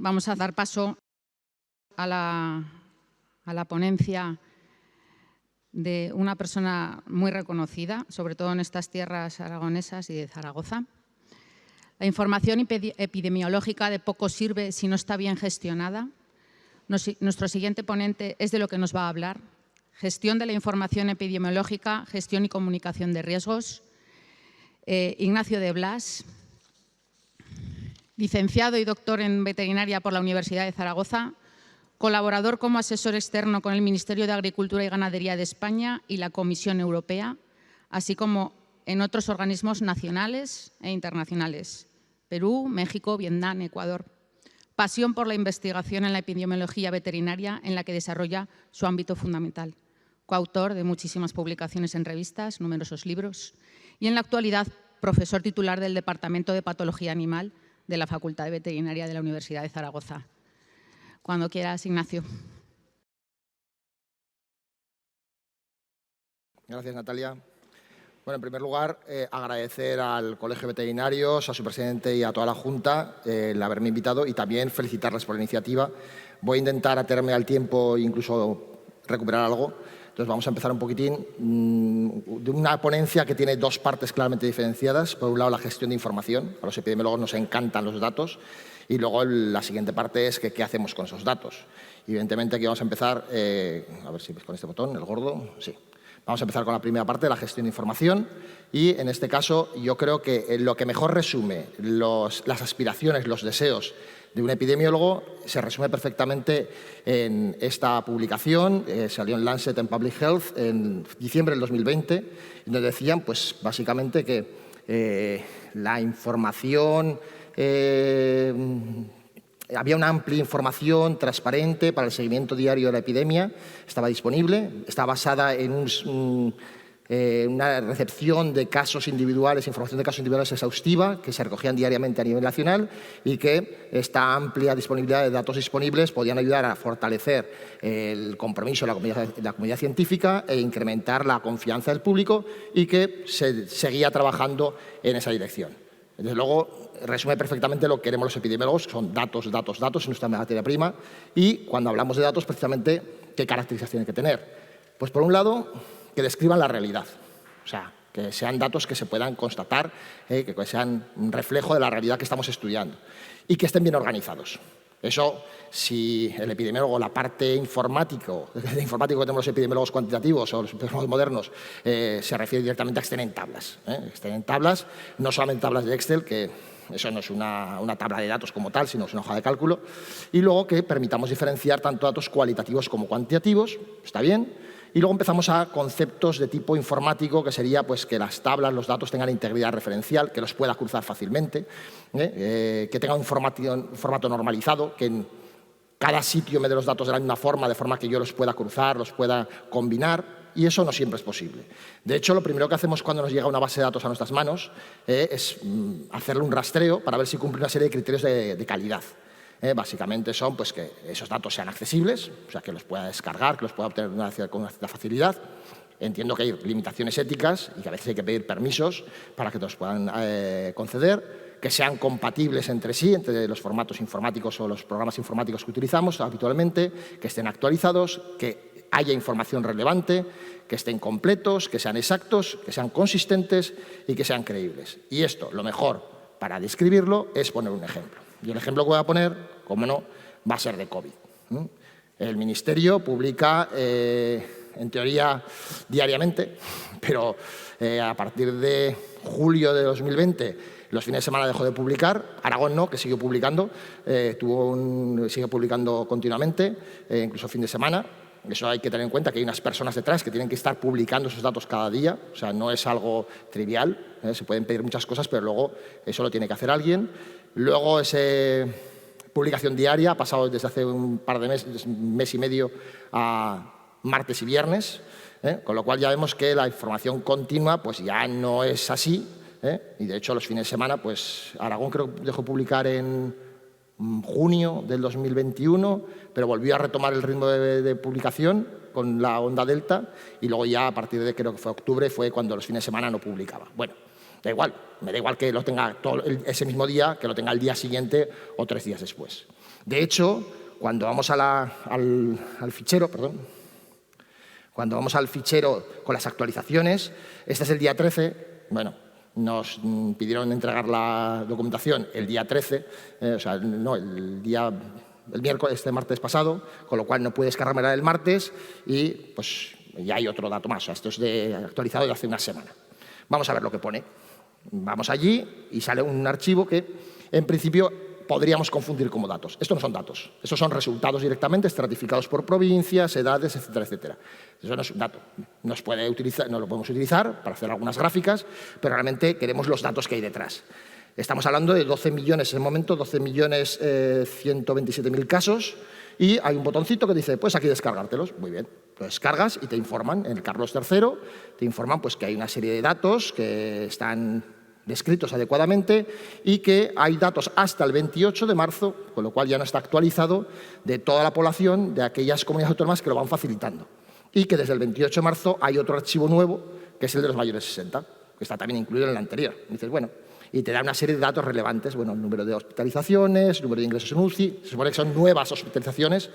vamos a dar paso a la ponencia de una persona muy reconocida, sobre todo en estas tierras aragonesas y de Zaragoza. La información epidemiológica de poco sirve si no está bien gestionada. Nuestro siguiente ponente es de lo que nos va a hablar. Gestión de la información epidemiológica, gestión y comunicación de riesgos. Ignacio de Blas, licenciado y doctor en veterinaria por la Universidad de Zaragoza, colaborador como asesor externo con el Ministerio de Agricultura y Ganadería de España y la Comisión Europea, así como en otros organismos nacionales e internacionales: Perú, México, Vietnam, Ecuador. Pasión por la investigación en la epidemiología veterinaria, en la que desarrolla su ámbito fundamental. Coautor de muchísimas publicaciones en revistas, numerosos libros, y en la actualidad profesor titular del Departamento de Patología Animal de la Facultad de Veterinaria de la Universidad de Zaragoza. Cuando quieras, Ignacio. Gracias, Natalia. Bueno, en primer lugar, agradecer al Colegio de Veterinarios, a su presidente y a toda la Junta el haberme invitado, y también felicitarles por la iniciativa. Voy a intentar atenerme al tiempo e incluso recuperar algo. Entonces, vamos a empezar un poquitín de una ponencia que tiene dos partes claramente diferenciadas. Por un lado, la gestión de información. A los epidemiólogos nos encantan los datos. Y luego la siguiente parte es que qué hacemos con esos datos. Y evidentemente aquí vamos a empezar, a ver si ves con este botón, el gordo, sí. Vamos a empezar con la primera parte, la gestión de información, y en este caso yo creo que lo que mejor resume las aspiraciones, los deseos de un epidemiólogo se resume perfectamente en esta publicación, salió en Lancet en Public Health en diciembre del 2020, donde decían pues básicamente que la información, había una amplia información transparente para el seguimiento diario de la epidemia, estaba disponible, está basada en una recepción de casos individuales, información de casos individuales exhaustiva, que se recogían diariamente a nivel nacional, y que esta amplia disponibilidad de datos disponibles podían ayudar a fortalecer el compromiso de la comunidad científica e incrementar la confianza del público, y que se seguía trabajando en esa dirección. Desde luego, resume perfectamente lo que queremos los epidemiólogos, son datos, datos, datos en nuestra materia prima. Y cuando hablamos de datos, precisamente, ¿qué características tienen que tener? Pues por un lado, que describan la realidad, o sea, que sean datos que se puedan constatar, que sean un reflejo de la realidad que estamos estudiando, y que estén bien organizados. Eso, si el epidemiólogo, la parte informático que tenemos los epidemiólogos cuantitativos o los epidemiólogos modernos, se refiere directamente a que estén en tablas. Estén en tablas, no solamente tablas de Excel, que eso no es una tabla de datos como tal, sino es una hoja de cálculo. Y luego que permitamos diferenciar tanto datos cualitativos como cuantitativos, está bien. Y luego empezamos a conceptos de tipo informático, que sería pues, que las tablas, los datos tengan integridad referencial, que los pueda cruzar fácilmente, que tenga un formato normalizado, que en cada sitio me dé los datos de la misma forma, de forma que yo los pueda cruzar, los pueda combinar, y eso no siempre es posible. De hecho, lo primero que hacemos cuando nos llega una base de datos a nuestras manos es hacerle un rastreo para ver si cumple una serie de criterios de calidad. Básicamente son pues, que esos datos sean accesibles, o sea, que los pueda descargar, que los pueda obtener con una cierta facilidad. Entiendo que hay limitaciones éticas y que a veces hay que pedir permisos para que te los puedan conceder, que sean compatibles entre sí, entre los formatos informáticos o los programas informáticos que utilizamos habitualmente, que estén actualizados, que haya información relevante, que estén completos, que sean exactos, que sean consistentes y que sean creíbles. Y esto, lo mejor para describirlo es poner un ejemplo. Y el ejemplo que voy a poner, como no, va a ser de COVID. El Ministerio publica, en teoría, diariamente, pero a partir de julio de 2020, los fines de semana dejó de publicar. Aragón no, que siguió publicando, sigue publicando continuamente, incluso fin de semana. Eso hay que tener en cuenta, que hay unas personas detrás que tienen que estar publicando esos datos cada día, o sea, no es algo trivial, se pueden pedir muchas cosas, pero luego eso lo tiene que hacer alguien. Luego esa publicación diaria ha pasado desde hace un par de meses, mes y medio, a martes y viernes, con lo cual ya vemos que la información continua pues ya no es así, y de hecho los fines de semana, pues Aragón creo que dejó publicar en junio del 2021, pero volvió a retomar el ritmo de publicación con la onda delta, y luego ya a partir de creo que fue octubre fue cuando los fines de semana no publicaba. Bueno, da igual, me da igual que lo tenga ese mismo día, que lo tenga el día siguiente o 3 días después. De hecho, cuando vamos al fichero, cuando vamos al fichero con las actualizaciones, este es el día 13, bueno, nos pidieron entregar la documentación el día 13, el miércoles, este martes pasado, con lo cual no pude descargármela el martes y pues ya hay otro dato más. O sea, esto es actualizado de hace una semana. Vamos a ver lo que pone. Vamos allí y sale un archivo que, en principio, podríamos confundir como datos. Estos no son datos. Estos son resultados directamente estratificados por provincias, edades, etcétera, etcétera. Eso no es un dato. No lo podemos utilizar para hacer algunas gráficas, pero realmente queremos los datos que hay detrás. Estamos hablando de 12 millones en el momento, 12.127.000 casos, y hay un botoncito que dice, pues aquí descargártelos. Muy bien, lo descargas y te informan, en el Carlos III, te informan pues, que hay una serie de datos que están descritos adecuadamente y que hay datos hasta el 28 de marzo, con lo cual ya no está actualizado, de toda la población de aquellas comunidades autónomas que lo van facilitando. Y que desde el 28 de marzo hay otro archivo nuevo, que es el de los mayores de 60, que está también incluido en el anterior. Y dices, bueno, y te da una serie de datos relevantes, bueno, el número de hospitalizaciones, el número de ingresos en UCI, se supone que son nuevas hospitalizaciones,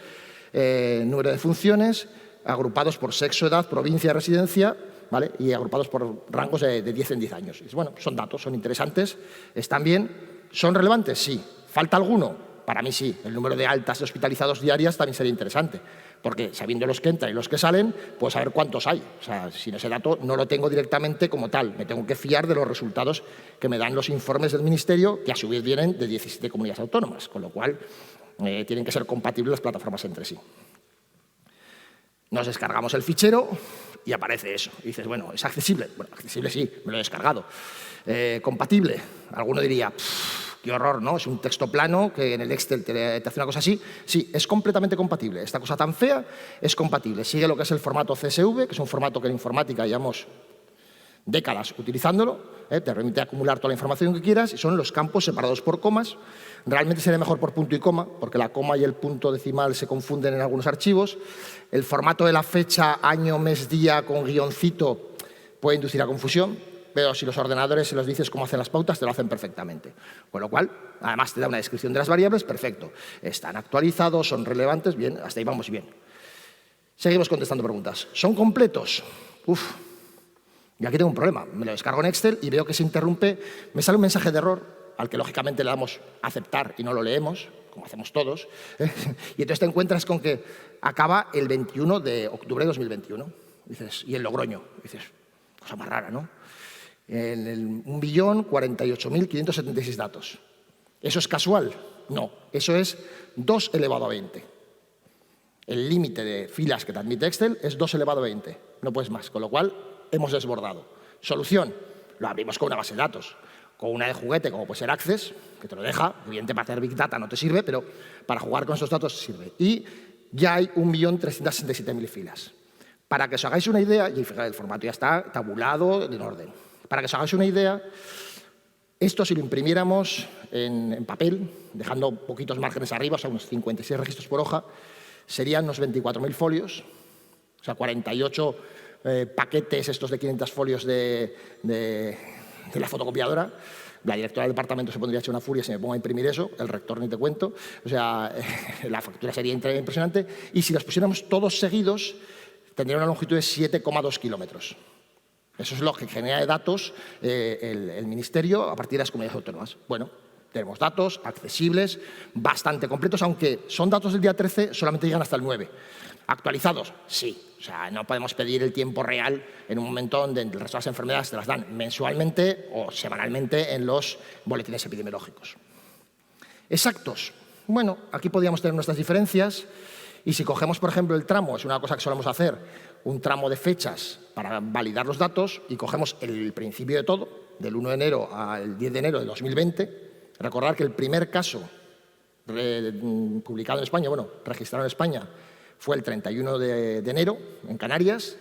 número de funciones, agrupados por sexo, edad, provincia, residencia, ¿vale? Y agrupados por rangos de 10 en 10 años. Y dices, bueno, son datos, son interesantes, están bien, ¿son relevantes? Sí. ¿Falta alguno? Para mí sí. El número de altas hospitalizados diarias también sería interesante, porque sabiendo los que entran y los que salen, puedo saber cuántos hay. O sea, sin ese dato no lo tengo directamente como tal. Me tengo que fiar de los resultados que me dan los informes del Ministerio, que a su vez vienen de 17 comunidades autónomas, con lo cual tienen que ser compatibles las plataformas entre sí. Nos descargamos el fichero y aparece eso. Y dices, bueno, ¿es accesible? Bueno, accesible sí, me lo he descargado. ¿Compatible? Alguno diría, qué horror, ¿no? Es un texto plano que en el Excel te hace una cosa así. Sí, es completamente compatible. Esta cosa tan fea es compatible. Sigue lo que es el formato CSV, que es un formato que en informática llevamos décadas utilizándolo. Te permite acumular toda la información que quieras y son los campos separados por comas. Realmente sería mejor por punto y coma, porque la coma y el punto decimal se confunden en algunos archivos. El formato de la fecha, año, mes, día, con guioncito, puede inducir a confusión, pero si los ordenadores se los dices cómo hacen las pautas, te lo hacen perfectamente. Con lo cual, además te da una descripción de las variables, perfecto. Están actualizados, son relevantes, bien, hasta ahí vamos bien. Seguimos contestando preguntas. ¿Son completos? Y aquí tengo un problema. Me lo descargo en Excel y veo que se interrumpe, me sale un mensaje de error, al que lógicamente le damos a aceptar y no lo leemos, como hacemos todos, y entonces te encuentras con que acaba el 21 de octubre de 2021, dices, y en Logroño, dices, cosa más rara, ¿no? En 1.048.576 datos. ¿Eso es casual? No, eso es 2 elevado a 20. El límite de filas que te admite Excel es 2 elevado a 20, no puedes más, con lo cual hemos desbordado. Solución, lo abrimos con una base de datos. Con una de juguete, como puede ser Access, que te lo deja, evidentemente para hacer Big Data no te sirve, pero para jugar con estos datos sirve. Y ya hay 1.367.000 filas. Para que os hagáis una idea, y fíjate, el formato ya está tabulado en orden. Para que os hagáis una idea, esto si lo imprimiéramos en papel, dejando poquitos márgenes arriba, o sea, unos 56 registros por hoja, serían unos 24.000 folios, o sea, 48 paquetes estos de 500 folios de la fotocopiadora. La directora del departamento se pondría hecha una furia si me pongo a imprimir eso, el rector ni te cuento. O sea, la factura sería impresionante. Y si los pusiéramos todos seguidos, tendría una longitud de 7,2 kilómetros. Eso es lo que genera de datos el Ministerio a partir de las comunidades autónomas. Bueno, tenemos datos accesibles, bastante completos, aunque son datos del día 13, solamente llegan hasta el 9. ¿Actualizados? Sí. O sea, no podemos pedir el tiempo real en un momento donde el resto de las enfermedades te las dan mensualmente o semanalmente en los boletines epidemiológicos. ¿Exactos? Bueno, aquí podríamos tener nuestras diferencias y si cogemos, por ejemplo, el tramo, es una cosa que solemos hacer, un tramo de fechas para validar los datos y cogemos el principio de todo, del 1 de enero al 10 de enero de 2020, recordar que el primer caso publicado en España, bueno, registrado en España, fue el 31 de enero en Canarias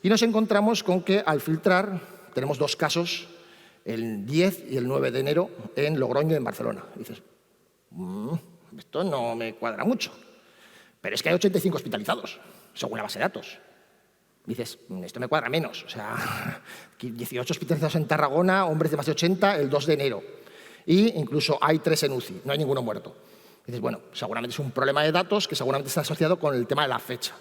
y nos encontramos con que al filtrar tenemos 2 casos, el 10 y el 9 de enero en Logroño y en Barcelona. Y dices, esto no me cuadra mucho, pero es que hay 85 hospitalizados, según la base de datos. Dices, esto me cuadra menos, o sea, 18 hospitalizados en Tarragona, hombres de más de 80, el 2 de enero. Y incluso hay 3 en UCI, no hay ninguno muerto. Dices, bueno, seguramente es un problema de datos que seguramente está asociado con el tema de la fecha.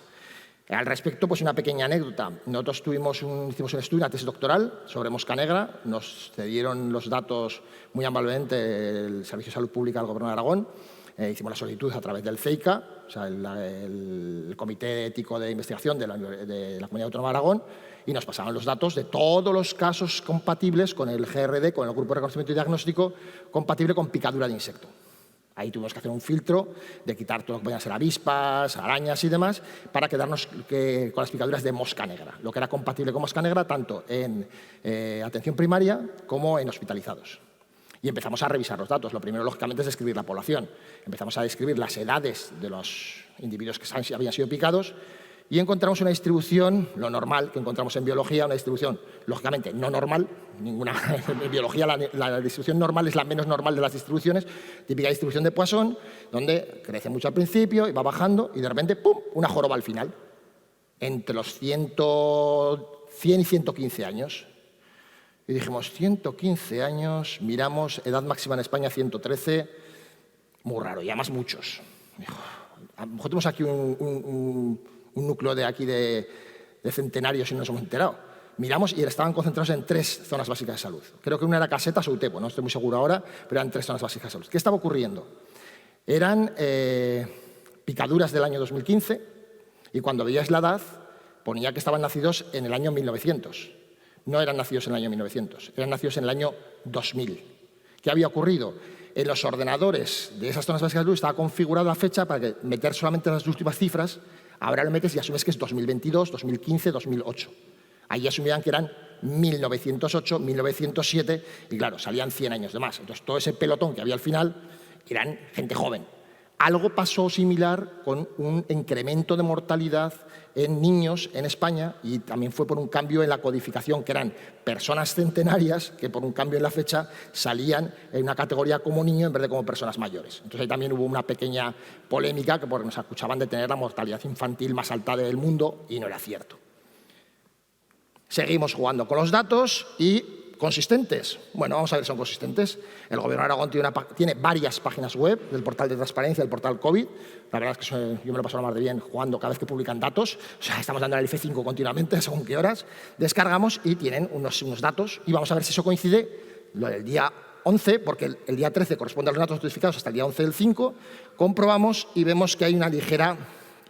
Al respecto, pues una pequeña anécdota. Nosotros hicimos un estudio, una tesis doctoral sobre mosca negra. Nos cedieron los datos muy amablemente el Servicio de Salud Pública del Gobierno de Aragón. Hicimos la solicitud a través del CEICA, o sea, el Comité Ético de Investigación de la Comunidad Autónoma de Aragón, y nos pasaban los datos de todos los casos compatibles con el GRD, con el Grupo de Reconocimiento y Diagnóstico, compatible con picadura de insecto. Ahí tuvimos que hacer un filtro de quitar todo lo que podían ser avispas, arañas y demás, para quedarnos con las picaduras de mosca negra, lo que era compatible con mosca negra tanto en atención primaria como en hospitalizados. Y empezamos a revisar los datos. Lo primero, lógicamente, es describir la población. Empezamos a describir las edades de los individuos que habían sido picados y encontramos una distribución, lo normal que encontramos en biología, una distribución, lógicamente, no normal. En biología la distribución normal es la menos normal de las distribuciones, típica distribución de Poisson, donde crece mucho al principio y va bajando y de repente, ¡pum!, una joroba al final, entre los 100 y 115 años. Y dijimos, 115 años, miramos, edad máxima en España 113, muy raro, y además muchos. A lo mejor tenemos aquí un núcleo de centenarios y no nos hemos enterado. Miramos y estaban concentrados en 3 zonas básicas de salud. Creo que una era Casetas o Utepo, no estoy muy seguro ahora, pero eran 3 zonas básicas de salud. ¿Qué estaba ocurriendo? Eran picaduras del año 2015 y cuando veías la edad ponía que estaban nacidos en el año 1900. No eran nacidos en el año 1900, eran nacidos en el año 2000. ¿Qué había ocurrido? En los ordenadores de esas zonas básicas de salud estaba configurada la fecha para que meter solamente las últimas cifras. Ahora lo metes y asumes que es 2022, 2015, 2008. Ahí asumían que eran 1908, 1907 y claro, salían 100 años de más. Entonces todo ese pelotón que había al final eran gente joven. Algo pasó similar con un incremento de mortalidad en niños en España y también fue por un cambio en la codificación, que eran personas centenarias que por un cambio en la fecha salían en una categoría como niño en vez de como personas mayores. Entonces ahí también hubo una pequeña polémica porque nos acusaban de tener la mortalidad infantil más alta del mundo y no era cierto. Seguimos jugando con los datos y ¿consistentes? Bueno, vamos a ver si son consistentes. El Gobierno de Aragón tiene varias páginas web del portal de transparencia, del portal COVID. La verdad es que yo me lo paso la mar de bien jugando cada vez que publican datos. O sea, estamos dando al F5 continuamente, según qué horas. Descargamos y tienen unos datos y vamos a ver si eso coincide lo del día 11, porque el día 13 corresponde a los datos notificados hasta el día 11 del 5. Comprobamos y vemos que hay una ligera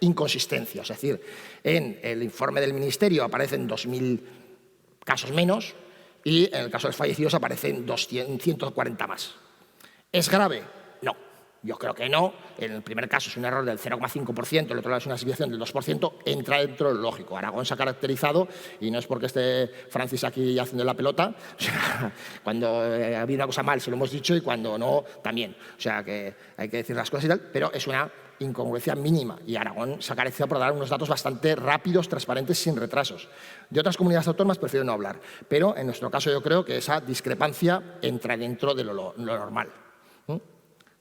inconsistencia. Es decir, en el informe del Ministerio aparecen 2.000 casos menos, y en el caso de los fallecidos aparecen 140 más. ¿Es grave? No, yo creo que no. En el primer caso es un error del 0,5%, el otro lado es una desviación del 2%, entra dentro de lo lógico. Aragón se ha caracterizado, y no es porque esté Francis aquí haciendo la pelota, o sea, cuando ha habido una cosa mal se lo hemos dicho y cuando no, también. O sea, que hay que decir las cosas y tal, pero es una incongruencia mínima y Aragón se ha caracterizado por dar unos datos bastante rápidos, transparentes, sin retrasos. De otras comunidades autónomas prefiero no hablar, pero en nuestro caso yo creo que esa discrepancia entra dentro de lo normal.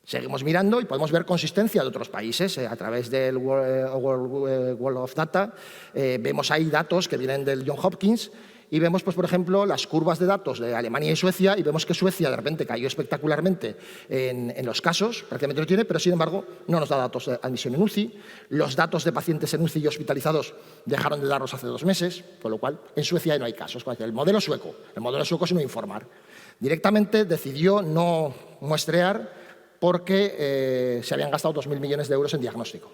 Seguimos mirando y podemos ver consistencia de otros países a través del World of Data. Vemos ahí datos que vienen del Johns Hopkins y vemos, pues, por ejemplo, las curvas de datos de Alemania y Suecia y vemos que Suecia de repente cayó espectacularmente en los casos, prácticamente lo tiene, pero sin embargo no nos da datos de admisión en UCI. Los datos de pacientes en UCI y hospitalizados dejaron de darlos hace 2 meses, con lo cual en Suecia no hay casos. El modelo sueco es no informar. Directamente decidió no muestrear porque se habían gastado 2.000 millones de euros en diagnóstico.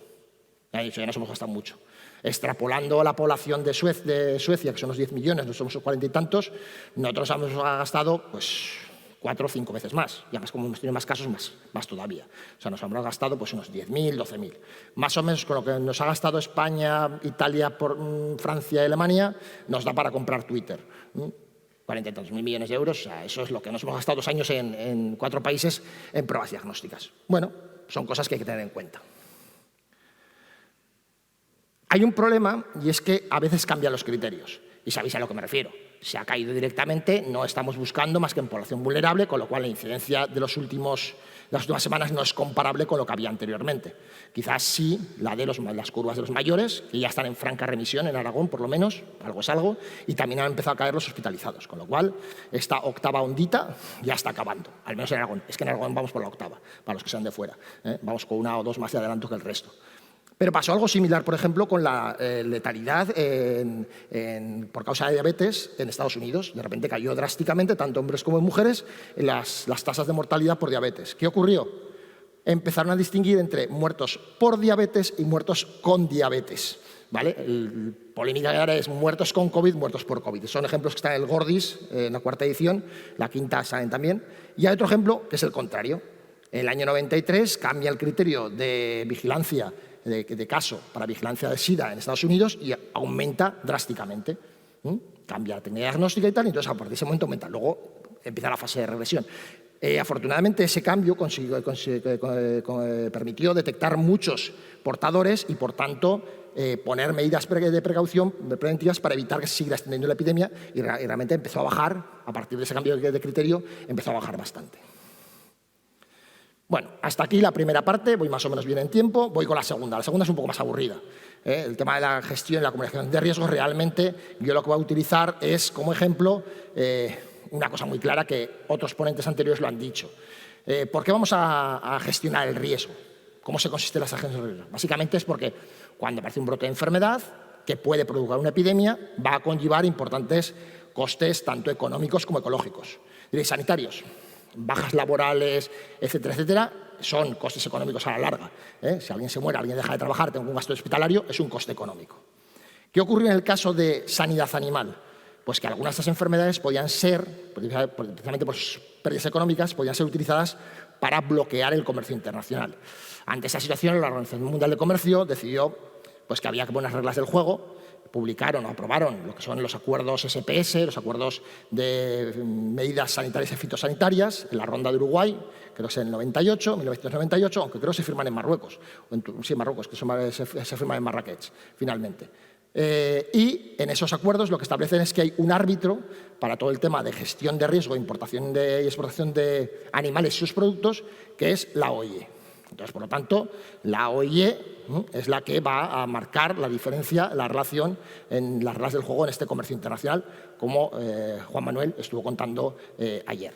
Ya nos hemos gastado mucho. Extrapolando la población de Suecia, que son los 10 millones, nosotros somos 40 y tantos, nosotros hemos gastado pues 4 o 5 veces más. Y además, como hemos tenido más casos, más todavía. O sea, nos hemos gastado pues unos 10.000, 12.000. Más o menos con lo que nos ha gastado España, Italia, Francia y Alemania, nos da para comprar Twitter. 40 y tantos mil millones de euros, o sea, eso es lo que nos hemos gastado 2 años en 4 países en pruebas diagnósticas. Bueno, son cosas que hay que tener en cuenta. Hay un problema y es que a veces cambian los criterios. Y sabéis a lo que me refiero. se ha caído directamente, no estamos buscando más que en población vulnerable, con lo cual la incidencia de las últimas semanas no es comparable con lo que había anteriormente. Quizás sí la de las curvas de los mayores, que ya están en franca remisión en Aragón, por lo menos, algo es algo, y también han empezado a caer los hospitalizados, con lo cual esta octava ondita ya está acabando, al menos en Aragón. Es que en Aragón vamos por la octava, para los que sean de fuera, vamos con una o dos más de adelanto que el resto. Pero pasó algo similar, por ejemplo, con la letalidad por causa de diabetes en Estados Unidos. De repente cayó drásticamente, tanto en hombres como en mujeres, las tasas de mortalidad por diabetes. ¿Qué ocurrió? Empezaron a distinguir entre muertos por diabetes y muertos con diabetes. ¿Vale? Polémica que ahora es muertos con COVID, muertos por COVID. Son ejemplos que están en el Gordis, en la cuarta edición, la quinta salen también. Y hay otro ejemplo que es el contrario. En el año 93 cambia el criterio de vigilancia de caso para vigilancia de SIDA en Estados Unidos y aumenta drásticamente. Cambia la técnica diagnóstica y tal, y entonces a partir de ese momento aumenta. Luego empieza la fase de regresión. Afortunadamente ese cambio permitió detectar muchos portadores y, por tanto, poner medidas de precaución preventivas para evitar que se siga extendiendo la epidemia y realmente empezó a bajar, a partir de ese cambio de criterio, empezó a bajar bastante. Bueno, hasta aquí la primera parte, voy más o menos bien en tiempo, voy con la segunda. La segunda es un poco más aburrida. El tema de la gestión y la comunicación de riesgos, realmente yo lo que voy a utilizar es como ejemplo una cosa muy clara que otros ponentes anteriores lo han dicho. ¿Por qué vamos a gestionar el riesgo? ¿Cómo se consiste en las agencias de riesgo? Básicamente es porque cuando aparece un brote de enfermedad que puede provocar una epidemia, va a conllevar importantes costes tanto económicos como ecológicos. Diréis, sanitarios, bajas laborales, etcétera, etcétera, son costes económicos a la larga. Si alguien se muere, alguien deja de trabajar, tengo un gasto hospitalario, es un coste económico. ¿Qué ocurrió en el caso de sanidad animal? Pues que algunas de estas enfermedades podían ser, precisamente por sus pérdidas económicas, podían ser utilizadas para bloquear el comercio internacional. Ante esa situación, la Organización Mundial de Comercio decidió pues, que había que poner reglas del juego, publicaron o aprobaron lo que son los acuerdos SPS, los acuerdos de medidas sanitarias y fitosanitarias, en la ronda de Uruguay, creo que es en el 1998, aunque creo que se firman en Marruecos, sí, en Marruecos, que se firman en Marrakech, finalmente. Y en esos acuerdos lo que establecen es que hay un árbitro para todo el tema de gestión de riesgo, importación y exportación de animales y sus productos, que es la OIE. Entonces, por lo tanto, la OIE es la que va a marcar la diferencia, la relación en las reglas del juego en este comercio internacional, como Juan Manuel estuvo contando ayer.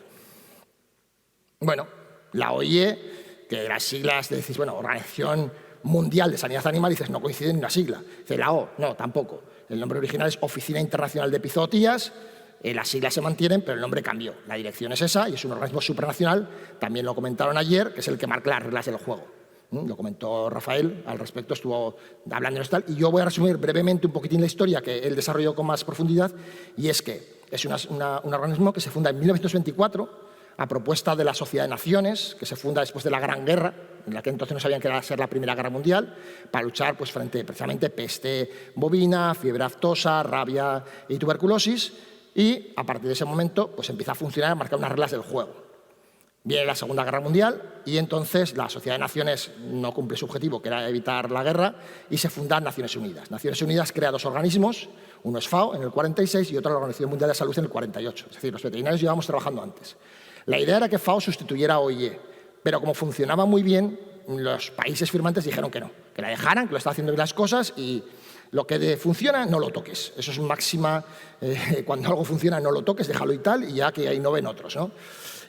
Bueno, la OIE, que las siglas, decís, bueno, Organización Mundial de Sanidad Animal, dices, no coinciden en una sigla. Dice, la O, no, tampoco. El nombre original es Oficina Internacional de Epizootías. Las siglas se mantienen, pero el nombre cambió. La dirección es esa y es un organismo supranacional, también lo comentaron ayer, que es el que marca las reglas del juego. Lo comentó Rafael al respecto, estuvo hablando de tal. Y yo voy a resumir brevemente un poquitín la historia que él desarrolló con más profundidad, y es que es un organismo que se funda en 1924 a propuesta de la Sociedad de Naciones, que se funda después de la Gran Guerra, en la que entonces no sabían que iba a ser la Primera Guerra Mundial, para luchar pues, frente precisamente peste bovina, fiebre aftosa, rabia y tuberculosis. Y a partir de ese momento pues empieza a funcionar, a marcar unas reglas del juego. Viene la Segunda Guerra Mundial y entonces la Sociedad de Naciones no cumple su objetivo, que era evitar la guerra, y se fundan Naciones Unidas. Naciones Unidas crea dos organismos, uno es FAO en el 46 y otro la Organización Mundial de Salud en el 48. Es decir, los veterinarios llevamos trabajando antes. La idea era que FAO sustituyera a OIE, pero como funcionaba muy bien, los países firmantes dijeron que no, que la dejaran, que lo estaba haciendo bien las cosas y lo que funciona, no lo toques. Eso es máxima, cuando algo funciona, no lo toques, déjalo y tal, y ya que ahí no ven otros, ¿no?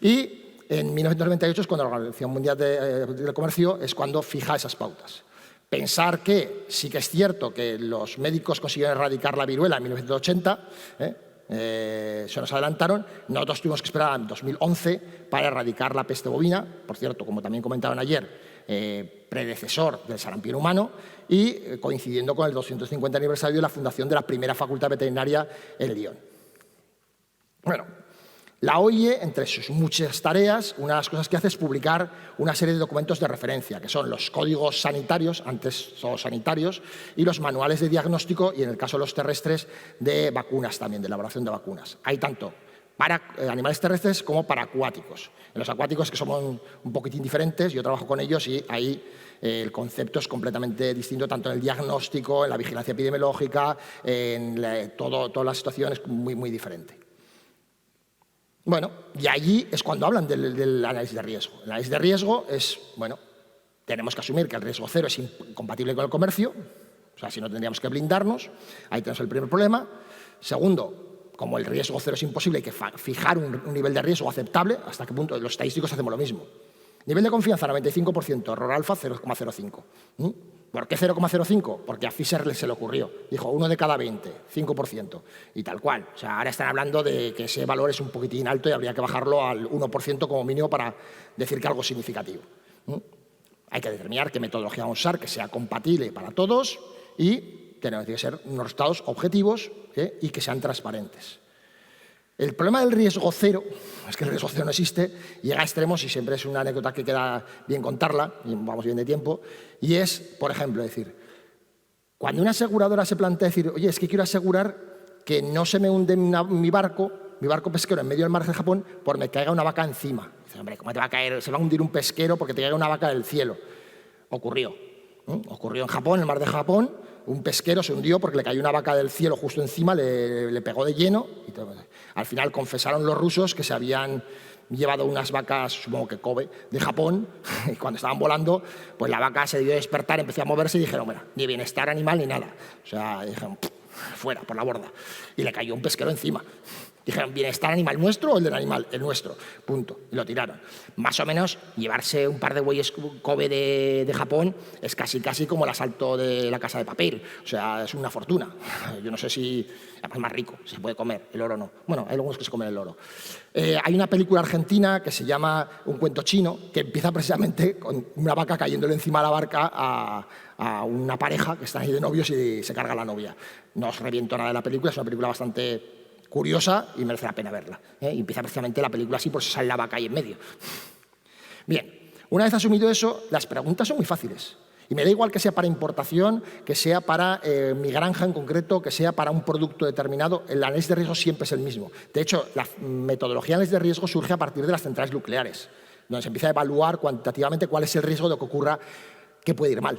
Y en 1998 es cuando la Organización Mundial del Comercio es cuando fija esas pautas. Pensar que sí que es cierto que los médicos consiguieron erradicar la viruela en 1980, se nos adelantaron, nosotros tuvimos que esperar a 2011 para erradicar la peste bovina, por cierto, como también comentaban ayer, predecesor del sarampión humano, y coincidiendo con el 250 aniversario de la fundación de la primera facultad veterinaria en Lyon. Bueno, la OIE, entre sus muchas tareas, una de las cosas que hace es publicar una serie de documentos de referencia, que son los códigos sanitarios, antes solo sanitarios, y los manuales de diagnóstico, y en el caso de los terrestres, de vacunas también, de elaboración de vacunas. Hay tanto para animales terrestres como para acuáticos. En los acuáticos, que somos un poquitín diferentes, yo trabajo con ellos y ahí el concepto es completamente distinto, tanto en el diagnóstico, en la vigilancia epidemiológica, en toda la situación es muy diferente. Bueno, y allí es cuando hablan del análisis de riesgo. El análisis de riesgo es, bueno, tenemos que asumir que el riesgo cero es incompatible con el comercio, o sea, si no tendríamos que blindarnos, ahí tenemos el primer problema. Segundo, como el riesgo cero es imposible, hay que fijar un nivel de riesgo aceptable, hasta qué punto los estadísticos hacemos lo mismo. Nivel de confianza 95%, error alfa 0,05. ¿Por qué 0,05? Porque a Fisher se le ocurrió. Dijo 1 de cada 20, 5%. Y tal cual. O sea, ahora están hablando de que ese valor es un poquitín alto y habría que bajarlo al 1% como mínimo para decir que algo es significativo. Hay que determinar qué metodología vamos a usar, que sea compatible para todos y tienen que ser unos resultados objetivos y que sean transparentes. El problema del riesgo cero, es que el riesgo cero no existe, llega a extremos y siempre es una anécdota que queda bien contarla, y vamos bien de tiempo, y es, por ejemplo, decir, cuando una aseguradora se plantea decir, oye, es que quiero asegurar que no se me hunde mi barco pesquero en medio del mar de Japón, por me caiga una vaca encima. Dice, hombre, ¿cómo te va a caer? Se va a hundir un pesquero porque te caiga una vaca del cielo. Ocurrió en Japón, en el mar de Japón, un pesquero se hundió porque le cayó una vaca del cielo justo encima, le pegó de lleno. Y todo. Al final confesaron los rusos que se habían llevado unas vacas, supongo que Kobe, de Japón, y cuando estaban volando, pues la vaca se debió despertar, empezó a moverse y dijeron, bueno, ni bienestar animal ni nada. O sea, dijeron, fuera, por la borda. Y le cayó un pesquero encima. Dijeron, ¿bienestar animal nuestro o el del animal? El nuestro. Punto. Y lo tiraron. Más o menos, llevarse un par de bueyes Kobe de Japón es casi como el asalto de la Casa de Papel. O sea, es una fortuna. Yo no sé si es más rico, se puede comer, el oro no. Bueno, hay algunos que se comen el oro. Hay una película argentina que se llama Un cuento chino, que empieza precisamente con una vaca cayéndole encima de la barca a una pareja que están ahí de novios y se carga la novia. No os reviento nada de la película, es una película bastante curiosa y merece la pena verla. Y empieza precisamente la película así, por si sale la vaca ahí en medio. Bien, una vez asumido eso, las preguntas son muy fáciles. Y me da igual que sea para importación, que sea para mi granja en concreto, que sea para un producto determinado, el análisis de riesgo siempre es el mismo. De hecho, la metodología de análisis de riesgo surge a partir de las centrales nucleares, donde se empieza a evaluar cuantitativamente cuál es el riesgo de que ocurra que puede ir mal.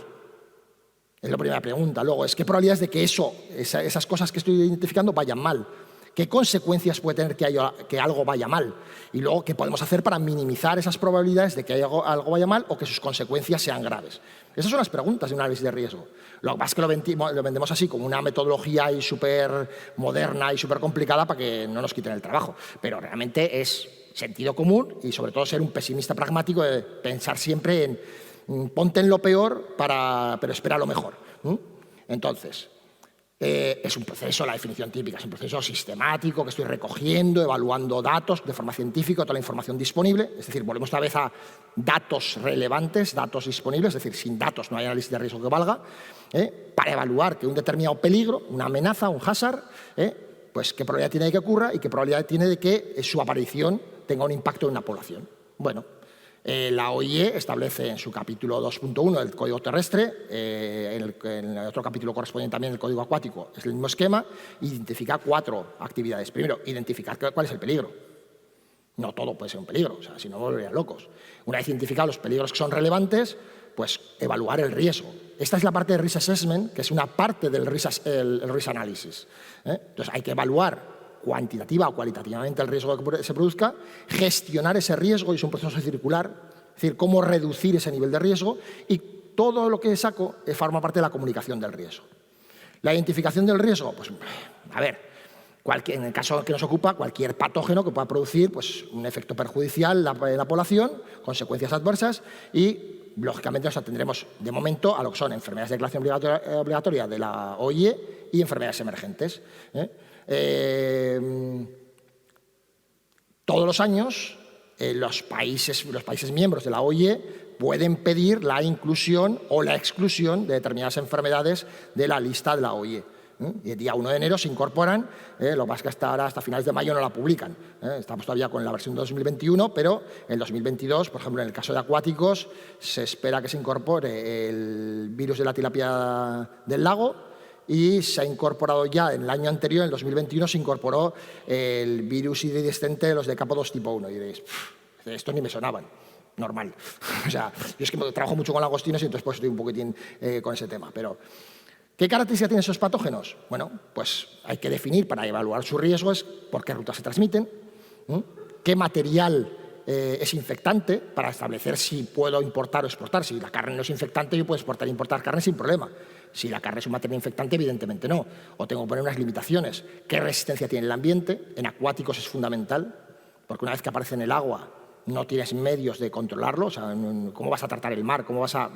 Es la primera pregunta. Luego, ¿qué probabilidades de que esas cosas que estoy identificando vayan mal? ¿Qué consecuencias puede tener que algo vaya mal? Y luego, ¿qué podemos hacer para minimizar esas probabilidades de que algo vaya mal o que sus consecuencias sean graves? Esas son las preguntas de un análisis de riesgo. Lo que pasa es que lo vendemos así, como una metodología súper moderna y súper complicada para que no nos quiten el trabajo. Pero realmente es sentido común y, sobre todo, ser un pesimista pragmático de pensar siempre en ponte en lo peor, pero espera lo mejor. Entonces, es un proceso, la definición típica, es un proceso sistemático que estoy recogiendo, evaluando datos de forma científica, toda la información disponible. Es decir, volvemos otra vez a datos relevantes, datos disponibles, es decir, sin datos no hay análisis de riesgo que valga, para evaluar que un determinado peligro, una amenaza, un hazard, pues qué probabilidad tiene de que ocurra y qué probabilidad tiene de que su aparición tenga un impacto en una población. Bueno, la OIE establece en su capítulo 2.1 del Código Terrestre, en el otro capítulo correspondiente también el Código Acuático, es el mismo esquema, identifica 4 actividades. Primero, identificar cuál es el peligro. No todo puede ser un peligro, o sea, si no volverían locos. Una vez identificados los peligros que son relevantes, pues evaluar el riesgo. Esta es la parte de Risk Assessment, que es una parte del Risk Analysis. Entonces, hay que evaluar cuantitativa o cualitativamente el riesgo que se produzca, gestionar ese riesgo, y es un proceso circular, es decir, cómo reducir ese nivel de riesgo, y todo lo que saco forma parte de la comunicación del riesgo. La identificación del riesgo, pues, a ver, en el caso que nos ocupa, cualquier patógeno que pueda producir pues, un efecto perjudicial en la población, consecuencias adversas, y lógicamente nos atendremos de momento a lo que son enfermedades de declaración obligatoria de la OIE y enfermedades emergentes. Todos los años los países miembros de la OIE pueden pedir la inclusión o la exclusión de determinadas enfermedades de la lista de la OIE. Y el día 1 de enero se incorporan, lo que pasa es que hasta finales de mayo no la publican. Estamos todavía con la versión de 2021, pero en 2022, por ejemplo, en el caso de acuáticos, se espera que se incorpore el virus de la tilapia del lago y se ha incorporado ya en el año anterior, en el 2021, se incorporó el virus iridescente de los decápodos tipo 1. Y diréis, estos ni me sonaban. Normal. O sea, yo es que trabajo mucho con langostinos y entonces pues estoy un poquitín con ese tema. Pero, ¿qué características tienen esos patógenos? Bueno, pues hay que definir para evaluar sus riesgos por qué rutas se transmiten, qué material es infectante para establecer si puedo importar o exportar. Si la carne no es infectante, yo puedo exportar e importar carne sin problema. Si la carne es un material infectante, evidentemente no. O tengo que poner unas limitaciones. ¿Qué resistencia tiene el ambiente? En acuáticos es fundamental, porque una vez que aparece en el agua no tienes medios de controlarlo. O sea, ¿cómo vas a tratar el mar? ¿Cómo vas a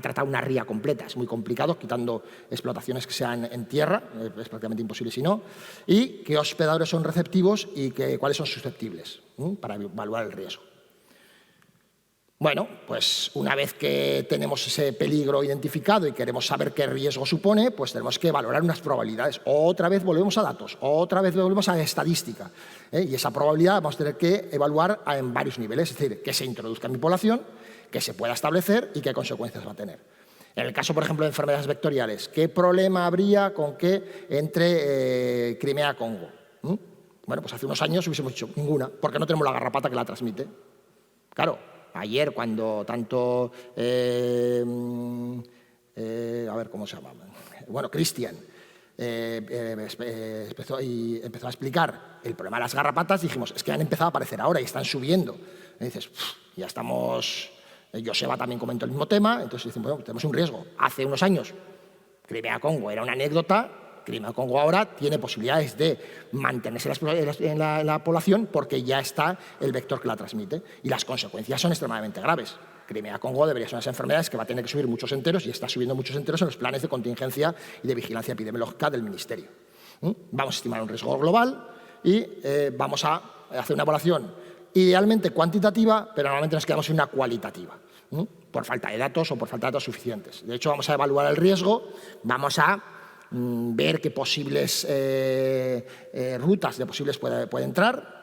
tratar una ría completa? Es muy complicado, quitando explotaciones que sean en tierra, es prácticamente imposible si no. Y qué hospedadores son receptivos y cuáles son susceptibles, para evaluar el riesgo. Bueno, pues una vez que tenemos ese peligro identificado y queremos saber qué riesgo supone, pues tenemos que valorar unas probabilidades. Otra vez volvemos a datos, otra vez volvemos a estadística. Y esa probabilidad vamos a tener que evaluar en varios niveles, es decir, que se introduzca en mi población, que se pueda establecer y qué consecuencias va a tener. En el caso, por ejemplo, de enfermedades vectoriales, ¿qué problema habría con que entre Crimea-Congo? Bueno, pues hace unos años hubiésemos dicho ninguna, porque no tenemos la garrapata que la transmite. Claro. Ayer, cuando tanto, a ver cómo se llama, bueno, Cristian empezó a explicar el problema de las garrapatas, dijimos, es que han empezado a aparecer ahora y están subiendo. Y dices, ya estamos, Joseba también comentó el mismo tema, entonces decimos, bueno, tenemos un riesgo. Hace unos años, Crimea-Congo era una anécdota. Crimea-Congo ahora tiene posibilidades de mantenerse en la población porque ya está el vector que la transmite y las consecuencias son extremadamente graves. Crimea-Congo debería ser unas enfermedades que va a tener que subir muchos enteros y está subiendo muchos enteros en los planes de contingencia y de vigilancia epidemiológica del Ministerio. Vamos a estimar un riesgo global y vamos a hacer una evaluación idealmente cuantitativa, pero normalmente nos quedamos en una cualitativa, por falta de datos o por falta de datos suficientes. De hecho, vamos a evaluar el riesgo, vamos a ver qué posibles rutas de posibles puede entrar.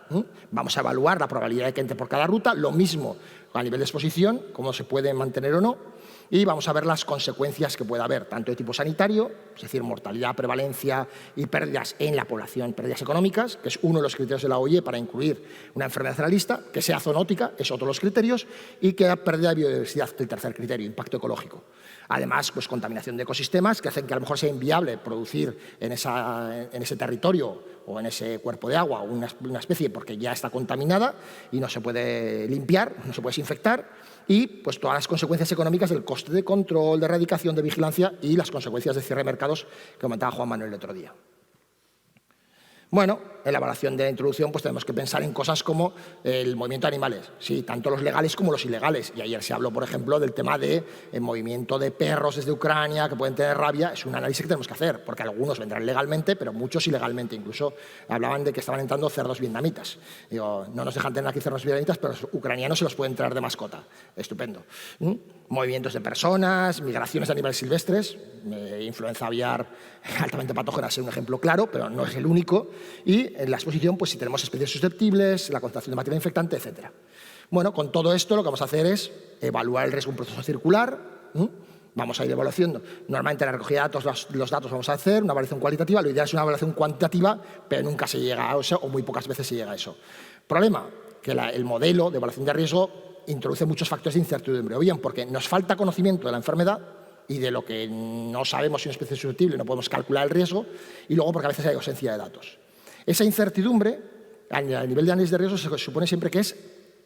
Vamos a evaluar la probabilidad de que entre por cada ruta, lo mismo a nivel de exposición, cómo se puede mantener o no, y vamos a ver las consecuencias que puede haber, tanto de tipo sanitario, es decir, mortalidad, prevalencia y pérdidas en la población, pérdidas económicas, que es uno de los criterios de la OIE para incluir una enfermedad en la lista, que sea zoonótica, es otro de los criterios, y que haya pérdida de biodiversidad, el tercer criterio, impacto ecológico. Además, pues contaminación de ecosistemas que hacen que a lo mejor sea inviable producir en ese territorio o en ese cuerpo de agua una especie porque ya está contaminada y no se puede limpiar, no se puede desinfectar, y pues todas las consecuencias económicas del coste de control, de erradicación, de vigilancia y las consecuencias de cierre de mercados que comentaba Juan Manuel el otro día. Bueno, en la evaluación de la introducción pues tenemos que pensar en cosas como el movimiento de animales, sí, tanto los legales como los ilegales. Y ayer se habló, por ejemplo, del tema del movimiento de perros desde Ucrania que pueden tener rabia. Es un análisis que tenemos que hacer, porque algunos vendrán legalmente, pero muchos ilegalmente. Incluso hablaban de que estaban entrando cerdos vietnamitas. Digo, no nos dejan tener aquí cerdos vietnamitas, pero los ucranianos se los pueden traer de mascota. Estupendo. Movimientos de personas, migraciones de animales silvestres, influenza aviar altamente patógena es un ejemplo claro, pero no es el único. Y en la exposición, pues si tenemos especies susceptibles, la concentración de materia infectante, etc. Bueno, con todo esto lo que vamos a hacer es evaluar el riesgo de un proceso circular. Vamos a ir evaluando. Normalmente en la recogida de datos, los datos vamos a hacer una evaluación cualitativa. Lo ideal es una evaluación cuantitativa, pero nunca se llega a eso, o muy pocas veces se llega a eso. Problema, que el modelo de evaluación de riesgo introduce muchos factores de incertidumbre. O bien porque nos falta conocimiento de la enfermedad y de lo que no sabemos si una especie es susceptible, no podemos calcular el riesgo, y luego porque a veces hay ausencia de datos. Esa incertidumbre, a nivel de análisis de riesgo, se supone siempre que es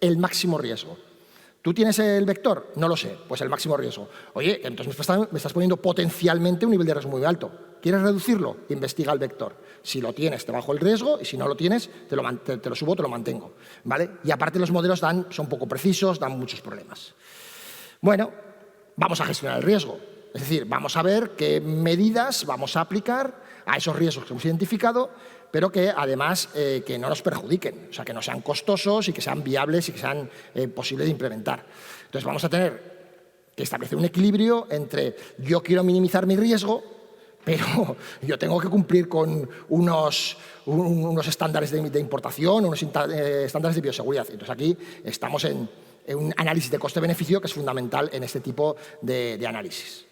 el máximo riesgo. ¿Tú tienes el vector? No lo sé, pues el máximo riesgo. Oye, entonces me estás poniendo potencialmente un nivel de riesgo muy alto. ¿Quieres reducirlo? Investiga el vector. Si lo tienes, te bajo el riesgo, y si no lo tienes, te lo subo, te lo mantengo. ¿Vale? Y aparte los modelos son poco precisos, dan muchos problemas. Bueno, vamos a gestionar el riesgo. Es decir, vamos a ver qué medidas vamos a aplicar a esos riesgos que hemos identificado, pero que además que no nos perjudiquen, o sea, que no sean costosos y que sean viables y que sean posibles de implementar. Entonces vamos a tener que establecer un equilibrio entre yo quiero minimizar mi riesgo, pero yo tengo que cumplir con unos estándares de importación, unos estándares de bioseguridad. Entonces aquí estamos en un análisis de coste-beneficio que es fundamental en este tipo de análisis.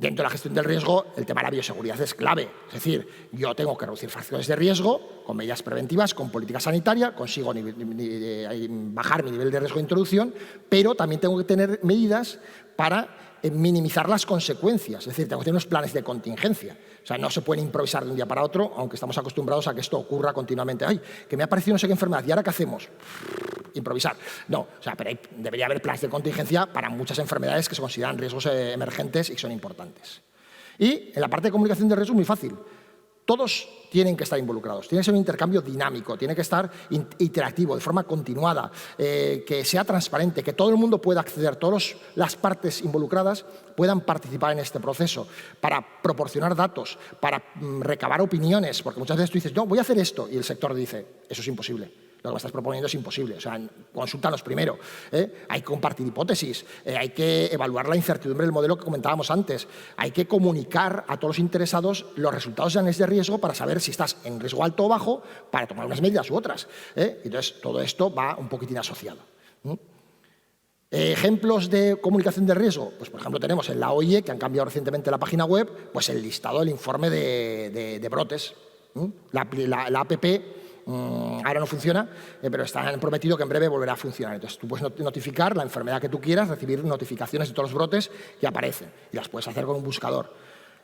Dentro de la gestión del riesgo, el tema de la bioseguridad es clave. Es decir, yo tengo que reducir factores de riesgo con medidas preventivas, con política sanitaria, consigo bajar mi nivel de riesgo de introducción, pero también tengo que tener medidas para minimizar las consecuencias. Es decir, tengo que tener unos planes de contingencia. O sea, no se pueden improvisar de un día para otro, aunque estamos acostumbrados a que esto ocurra continuamente. ¡Ay, que me ha aparecido no sé qué enfermedad! ¿Y ahora qué hacemos? Improvisar. No, o sea, pero debería haber planes de contingencia para muchas enfermedades que se consideran riesgos emergentes y que son importantes. Y en la parte de comunicación de riesgo es muy fácil. Todos tienen que estar involucrados, tiene que ser un intercambio dinámico, tiene que estar interactivo, de forma continuada, que sea transparente, que todo el mundo pueda acceder, todas las partes involucradas puedan participar en este proceso para proporcionar datos, para recabar opiniones, porque muchas veces tú dices, yo voy a hacer esto, y el sector dice, eso es imposible. Lo que me estás proponiendo es imposible, o sea, consúltanos primero. Hay que compartir hipótesis, hay que evaluar la incertidumbre del modelo que comentábamos antes, hay que comunicar a todos los interesados los resultados de análisis de riesgo para saber si estás en riesgo alto o bajo para tomar unas medidas u otras. Entonces, todo esto va un poquitín asociado. Ejemplos de comunicación de riesgo, pues por ejemplo tenemos en la OIE, que han cambiado recientemente la página web, pues el listado del informe de brotes. La APP ahora no funciona, pero han prometido que en breve volverá a funcionar. Entonces tú puedes notificar la enfermedad que tú quieras, recibir notificaciones de todos los brotes que aparecen y las puedes hacer con un buscador.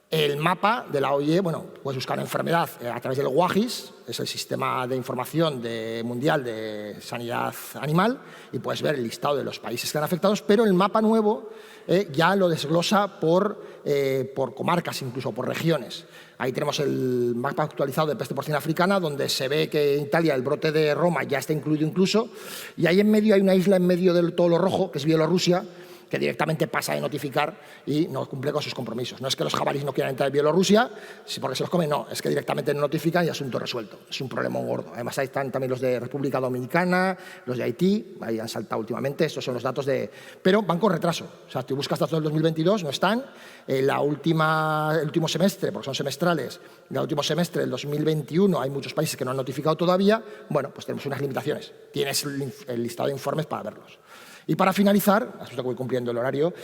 El mapa de la OIE, bueno, puedes buscar una enfermedad a través del WAGIS, es el sistema de información mundial de sanidad animal, y puedes ver el listado de los países que están afectados, pero el mapa nuevo ya lo desglosa por comarcas, incluso por regiones. Ahí tenemos el mapa actualizado de peste porcina africana, donde se ve que en Italia el brote de Roma ya está incluido incluso, y ahí en medio hay una isla en medio de todo lo rojo, que es Bielorrusia, que directamente pasa de notificar y no cumple con sus compromisos. No es que los jabalíes no quieran entrar en Bielorrusia porque se los comen, no, es que directamente no notifican y asunto resuelto. Es un problema gordo. Además, ahí están también los de República Dominicana, los de Haití, ahí han saltado últimamente, estos son los datos de... Pero van con retraso. O sea, tú buscas datos del 2022, no están. El último semestre, porque son semestrales, el último semestre del 2021 hay muchos países que no han notificado todavía. Bueno, pues tenemos unas limitaciones. Tienes el listado de informes para verlos. Y para finalizar, hasta que voy cumpliendo el horario,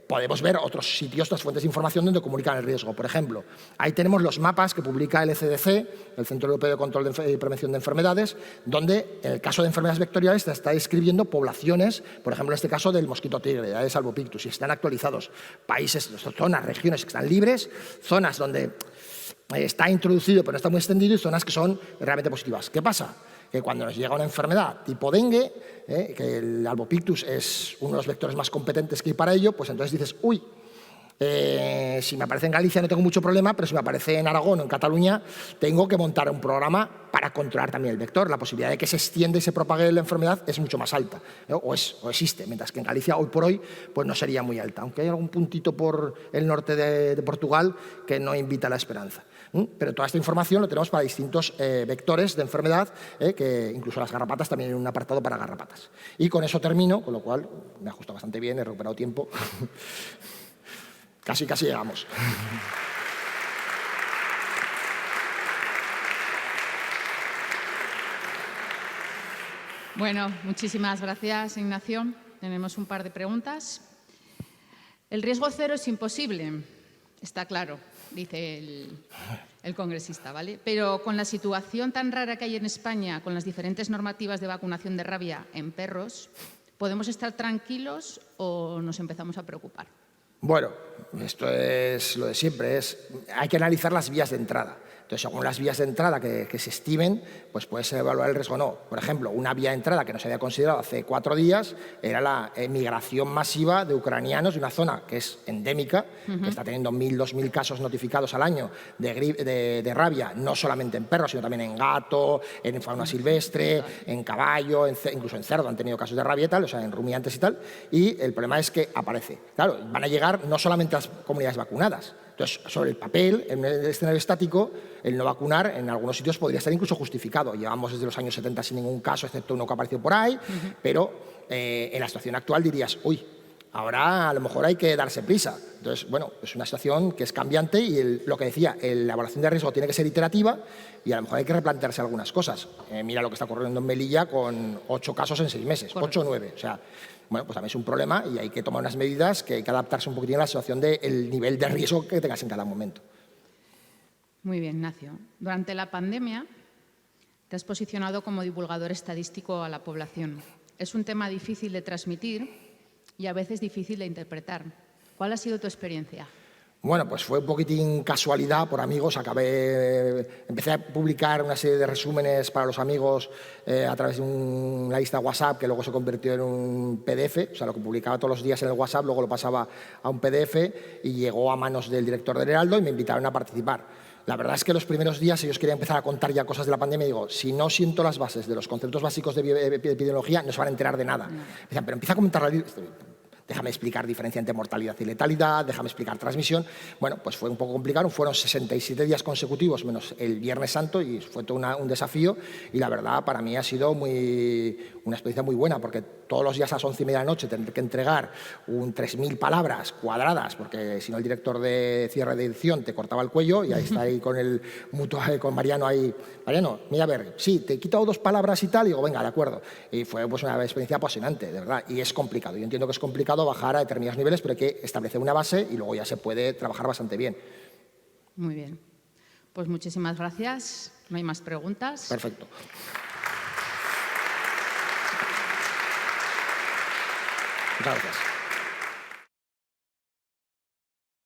podemos ver otros sitios, otras fuentes de información donde comunican el riesgo. Por ejemplo, ahí tenemos los mapas que publica el ECDC, el Centro Europeo de Control y Prevención de Enfermedades, donde en el caso de enfermedades vectoriales te está describiendo poblaciones, por ejemplo, en este caso del mosquito tigre, de Albopictus, y están actualizados países, zonas, regiones que están libres, zonas donde está introducido pero no está muy extendido y zonas que son realmente positivas. ¿Qué pasa? Que cuando nos llega una enfermedad tipo dengue, que el Albopictus es uno de los vectores más competentes que hay para ello, pues entonces dices, uy, si me aparece en Galicia no tengo mucho problema, pero si me aparece en Aragón o en Cataluña, tengo que montar un programa para controlar también el vector. La posibilidad de que se extienda y se propague la enfermedad es mucho más alta, o existe, mientras que en Galicia hoy por hoy pues no sería muy alta, aunque hay algún puntito por el norte de Portugal que no invita a la esperanza. Pero toda esta información lo tenemos para distintos vectores de enfermedad, que incluso las garrapatas también tienen un apartado para garrapatas. Y con eso termino, con lo cual me ajusto bastante bien, he recuperado tiempo. Casi llegamos. Bueno, muchísimas gracias, Ignacio. Tenemos un par de preguntas. El riesgo cero es imposible, está claro, dice el congresista, ¿vale? Pero con la situación tan rara que hay en España, con las diferentes normativas de vacunación de rabia en perros, ¿podemos estar tranquilos o nos empezamos a preocupar? Bueno, esto es lo de siempre, hay que analizar las vías de entrada. Entonces, según las vías de entrada que se estimen, pues puedes evaluar el riesgo o no. Por ejemplo, una vía de entrada que no se había considerado hace 4 días era la migración masiva de ucranianos de una zona que es endémica, que está teniendo 1.000, 2.000 casos notificados al año de rabia, no solamente en perros, sino también en gato, en fauna silvestre, en caballo, incluso en cerdo han tenido casos de rabia y tal, o sea, en rumiantes y tal. Y el problema es que aparece. Claro, van a llegar no solamente a las comunidades vacunadas. Entonces, sobre el papel, en el escenario estático, el no vacunar en algunos sitios podría estar incluso justificado. Llevamos desde los años 70 sin ningún caso, excepto uno que ha aparecido por ahí, pero en la situación actual dirías, uy, Ahora a lo mejor hay que darse prisa. Entonces, bueno, es una situación que es cambiante y lo que decía, la evaluación de riesgo tiene que ser iterativa y a lo mejor hay que replantearse algunas cosas. Mira lo que está ocurriendo en Melilla con 8 casos en 6 meses, Correcto. 8 o 9. O sea, bueno, pues también es un problema y hay que tomar unas medidas que hay que adaptarse un poquitín a la situación del nivel de riesgo que tengas en cada momento. Muy bien, Ignacio. Durante la pandemia te has posicionado como divulgador estadístico a la población. Es un tema difícil de transmitir y a veces difícil de interpretar. ¿Cuál ha sido tu experiencia? Bueno, pues fue un poquitín casualidad por amigos. Empecé a publicar una serie de resúmenes para los amigos a través de una lista WhatsApp que luego se convirtió en un PDF. O sea, lo que publicaba todos los días en el WhatsApp, luego lo pasaba a un PDF y llegó a manos del director del Heraldo y me invitaron a participar. La verdad es que los primeros días ellos querían empezar a contar ya cosas de la pandemia y digo, si no siento las bases de los conceptos básicos de epidemiología, no se van a enterar de nada. Me decían, pero empieza a comentar la... Déjame explicar diferencia entre mortalidad y letalidad, déjame explicar transmisión. Bueno, pues fue un poco complicado, fueron 67 días consecutivos menos el Viernes Santo y fue todo un desafío y la verdad para mí ha sido una experiencia muy buena porque todos los días a las 11:30 de la noche tener que entregar 3.000 palabras cuadradas porque si no el director de cierre de edición te cortaba el cuello y ahí está ahí con Mariano ahí. Mariano, mira a ver, sí, te he quitado 2 palabras y tal, y digo, venga, de acuerdo. Y fue pues una experiencia apasionante, de verdad, y es complicado. Yo entiendo que es complicado bajar a determinados niveles, pero hay que establecer una base y luego ya se puede trabajar bastante bien. Muy bien. Pues muchísimas gracias. No hay más preguntas. Perfecto. Muchas gracias.